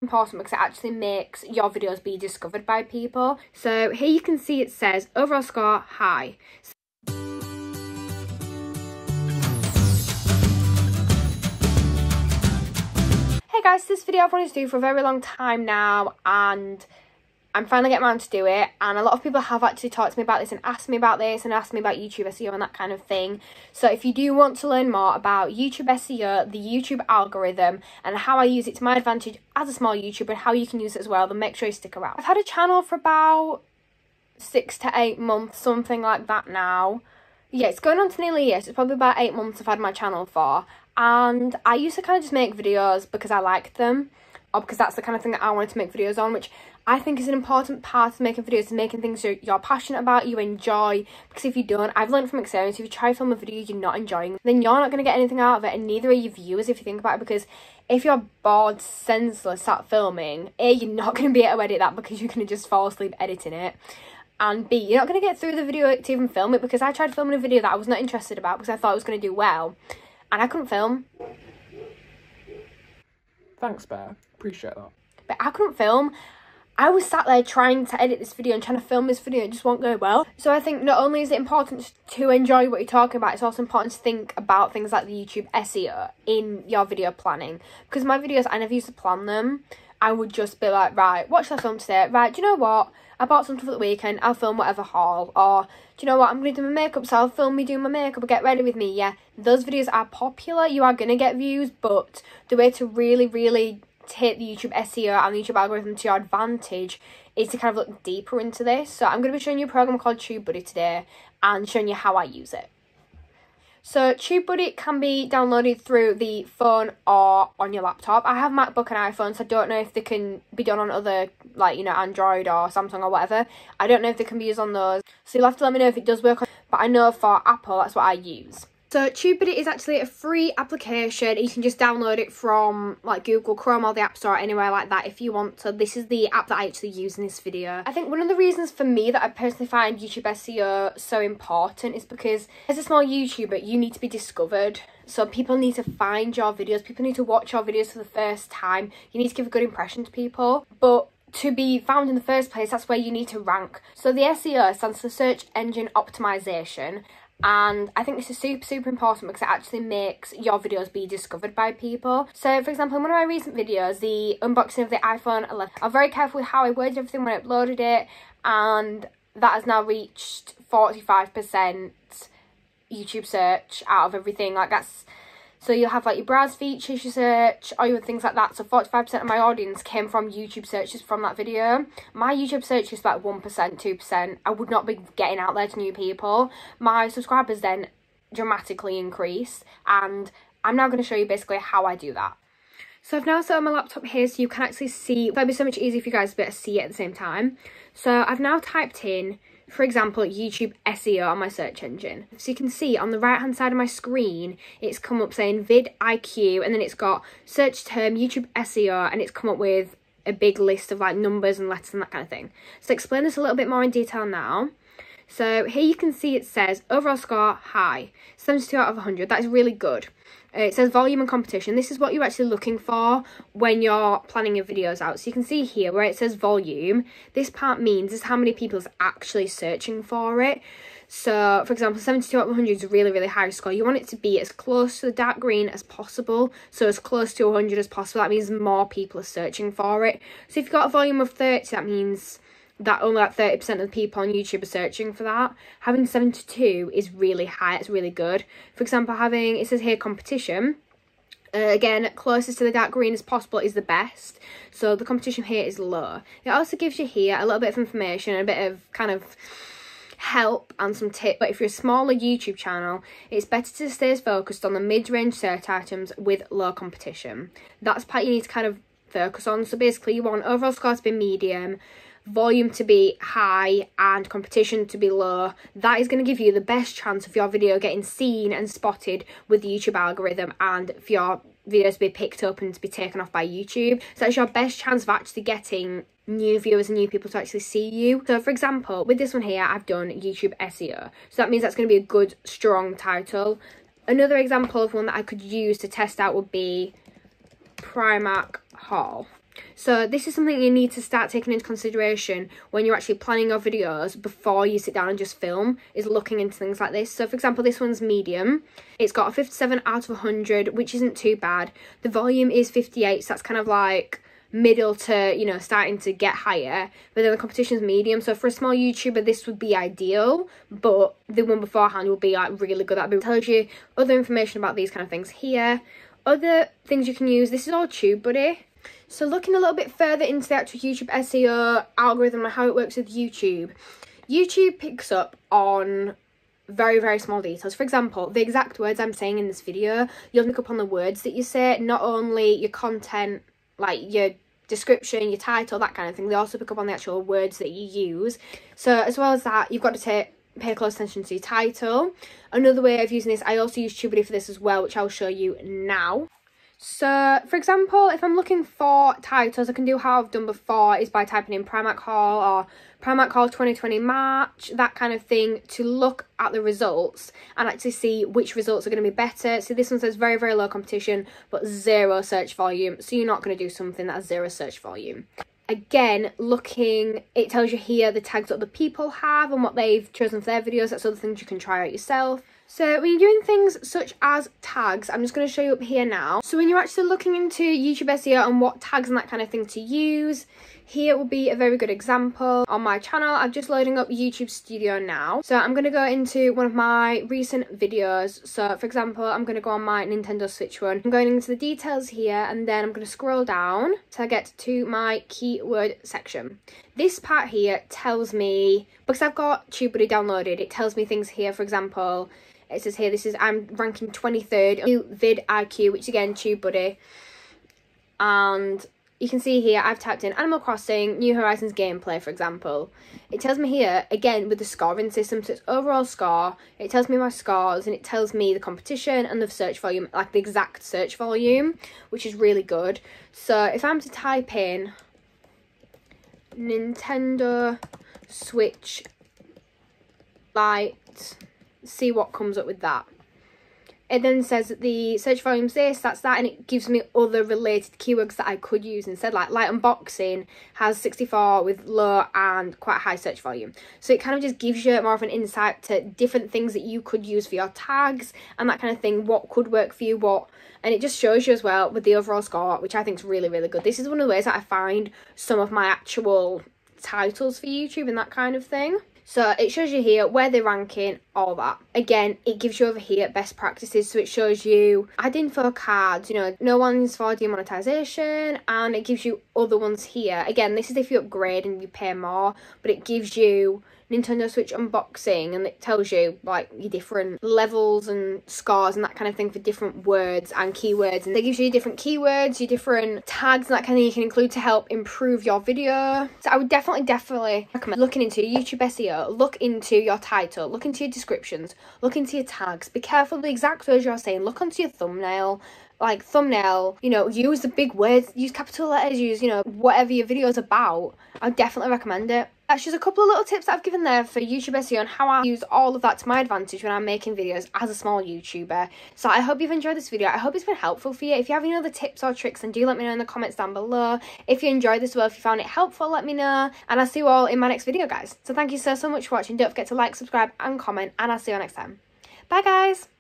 important because it actually makes your videos be discovered by people. So here you can see it says overall score high. Hey guys, this video I've wanted to do for a very long time now, and I'm finally getting around to do it. And a lot of people have actually talked to me about this and asked me about this and asked me about YouTube SEO and that kind of thing. So if you do want to learn more about YouTube SEO, the YouTube algorithm, and how I use it to my advantage as a small YouTuber and how you can use it as well, then make sure you stick around. I've had a channel for about 6 to 8 months, something like that now. Yeah, it's going on to nearly a year, so it's probably about 8 months I've had my channel for. And I used to kind of just make videos because I liked them, or because that's the kind of thing that I wanted to make videos on, which I think is an important part of making videos, is making things you're passionate about, you enjoy. Because if you don't, I've learned from experience, if you try to film a video you're not enjoying, then you're not going to get anything out of it, and neither are your viewers if you think about it. Because if you're bored, senseless at filming, A, you're not going to be able to edit that because you're going to just fall asleep editing it. And B, you're not going to get through the video to even film it, because I tried filming a video that I was not interested about because I thought it was going to do well, and I couldn't film. Thanks, Bear. Appreciate that. But I couldn't film. I was sat there trying to edit this video and trying to film this video, it just won't go well. So I think not only is it important to enjoy what you're talking about, it's also important to think about things like the YouTube SEO in your video planning. Because my videos, I never used to plan them. I would just be like, right, what should I film today? Right, do you know what? I bought something for the weekend, I'll film whatever haul. Or, do you know what, I'm going to do my makeup, so I'll film me doing my makeup or get ready with me. Yeah, those videos are popular, you are going to get views, but the way to really take the YouTube SEO and the YouTube algorithm to your advantage is to kind of look deeper into this. So I'm going to be showing you a program called TubeBuddy today and showing you how I use it. So TubeBuddy can be downloaded through the phone or on your laptop. I have MacBook and iPhone, so I don't know if they can be done on other, like, you know, Android or Samsung or whatever. I don't know if they can be used on those, so you'll have to let me know if it does work on, but I know for Apple that's what I use. So TubeBuddy is actually a free application. You can just download it from like Google Chrome or the App Store, anywhere like that if you want to. This is the app that I actually use in this video. I think one of the reasons for me that I personally find YouTube SEO so important is because as a small YouTuber, you need to be discovered. So people need to find your videos. People need to watch your videos for the first time. You need to give a good impression to people. But to be found in the first place, that's where you need to rank. So the SEO stands for Search Engine Optimization. And I think this is super important because it actually makes your videos be discovered by people. So for example, in one of my recent videos, the unboxing of the iPhone 11, I'm very careful with how I worded everything when I uploaded it, and that has now reached 45% YouTube search out of everything. Like, that's, so you'll have like your browse features, your search, or your things like that. So 45% of my audience came from YouTube searches from that video. My YouTube search is like 1%, 2%. I would not be getting out there to new people. My subscribers then dramatically increase, and I'm now going to show you basically how I do that. So I've now set up my laptop here so you can actually see. That'd be so much easier for you guys to be able to see it at the same time. So I've now typed in, for example, YouTube SEO on my search engine. So you can see on the right hand side of my screen, it's come up saying vidIQ, and then it's got search term YouTube SEO, and it's come up with a big list of like numbers and letters and that kind of thing. So I'll explain this a little bit more in detail now. So here you can see it says overall score high, 72 out of 100. That is really good. It says volume and competition. This is what you're actually looking for when you're planning your videos out. So you can see here where it says volume, this part means is how many people is actually searching for it. So for example, 72 out of 100 is a really high score. You want it to be as close to the dark green as possible, so as close to 100 as possible. That means more people are searching for it. So if you've got a volume of 30, that means that only like 30% of the people on YouTube are searching for that. Having 72 is really high, it's really good. For example, having, it says here competition, again, closest to the dark green as possible is the best. So the competition here is low. It also gives you here a little bit of information, a bit of kind of help and some tips. But if you're a smaller YouTube channel, it's better to stay focused on the mid-range search items with low competition. That's the part you need to kind of focus on. So basically you want overall score to be medium, volume to be high, and competition to be low. That is going to give you the best chance of your video getting seen and spotted with the YouTube algorithm, and for your videos to be picked up and to be taken off by YouTube. So that's your best chance of actually getting new viewers and new people to actually see you. So for example, with this one here, I've done YouTube SEO. So that means that's going to be a good, strong title. Another example of one that I could use to test out would be Primark haul. So this is something you need to start taking into consideration when you're actually planning your videos before you sit down and just film, is looking into things like this. So for example, this one's medium. It's got a 57 out of 100, which isn't too bad. The volume is 58, so that's kind of like middle to, you know, starting to get higher, but then the competition's medium. So for a small YouTuber, this would be ideal, but the one beforehand will be like really good. That tells you other information about these kind of things here. Other things you can use, this is all TubeBuddy. So looking a little bit further into the actual YouTube SEO algorithm and how it works with YouTube, YouTube picks up on very, very small details. For example, the exact words I'm saying in this video, you'll pick up on the words that you say, not only your content, like your description, your title, that kind of thing. They also pick up on the actual words that you use. So as well as that, you've got to pay close attention to your title. Another way of using this, I also use TubeBuddy for this as well, which I'll show you now. So for example, if I'm looking for titles, I can do how I've done before, is by typing in Primark haul or Primark haul 2020 March, that kind of thing, to look at the results and actually see which results are going to be better. So this one says very, very low competition but 0 search volume, so you're not going to do something that has 0 search volume. Again, looking, it tells you here the tags that other people have and what they've chosen for their videos. That's other things you can try out yourself. So when you're doing things such as tags, I'm just going to show you up here now. So when you're actually looking into YouTube SEO and what tags and that kind of thing to use, here will be a very good example. On my channel, I'm just loading up YouTube Studio now. So I'm going to go into one of my recent videos. So for example, I'm going to go on my Nintendo Switch one. I'm going into the details here, and then I'm going to scroll down till I get to my keyword section. This part here tells me, because I've got TubeBuddy downloaded, it tells me things here. For example, it says here, I'm ranking 23rd, vidIQ, which again, TubeBuddy. And you can see here, I've typed in Animal Crossing, New Horizons gameplay, for example. It tells me here, again, with the scoring system, so it's overall score. It tells me my scores, and it tells me the competition and the search volume, like the exact search volume, which is really good. So if I'm to type in Nintendo Switch Lite, see what comes up with that. It then says that the search volume's this, that's that, and it gives me other related keywords that I could use instead. Like light unboxing has 64 with low and quite high search volume. So it kind of just gives you more of an insight to different things that you could use for your tags and that kind of thing, what could work for you, and it just shows you as well with the overall score, which I think is really, really good. This is one of the ways that I find some of my actual titles for YouTube and that kind of thing. So it shows you here where they're ranking, all that. Again, it gives you over here best practices. So it shows you ad info cards, you know, no one's for demonetization, and it gives you other ones here. Again, this is if you upgrade and you pay more, but it gives you Nintendo Switch unboxing, and it tells you like your different levels and scores and that kind of thing for different words and keywords, and it gives you different keywords, your different tags and that kind of thing you can include to help improve your video. So I would definitely recommend looking into YouTube SEO. Look into your title, look into your descriptions, look into your tags, be careful of the exact words you're saying, look onto your thumbnail, you know, use the big words, use capital letters, use, you know, whatever your video is about. I would definitely recommend it. That's just a couple of little tips that I've given there for YouTube SEO and how I use all of that to my advantage when I'm making videos as a small YouTuber. So I hope you've enjoyed this video. I hope it's been helpful for you. If you have any other tips or tricks, then do let me know in the comments down below. If you enjoyed this well, if you found it helpful, let me know. And I'll see you all in my next video, guys. So thank you so much for watching. Don't forget to like, subscribe and comment, and I'll see you all next time. Bye, guys.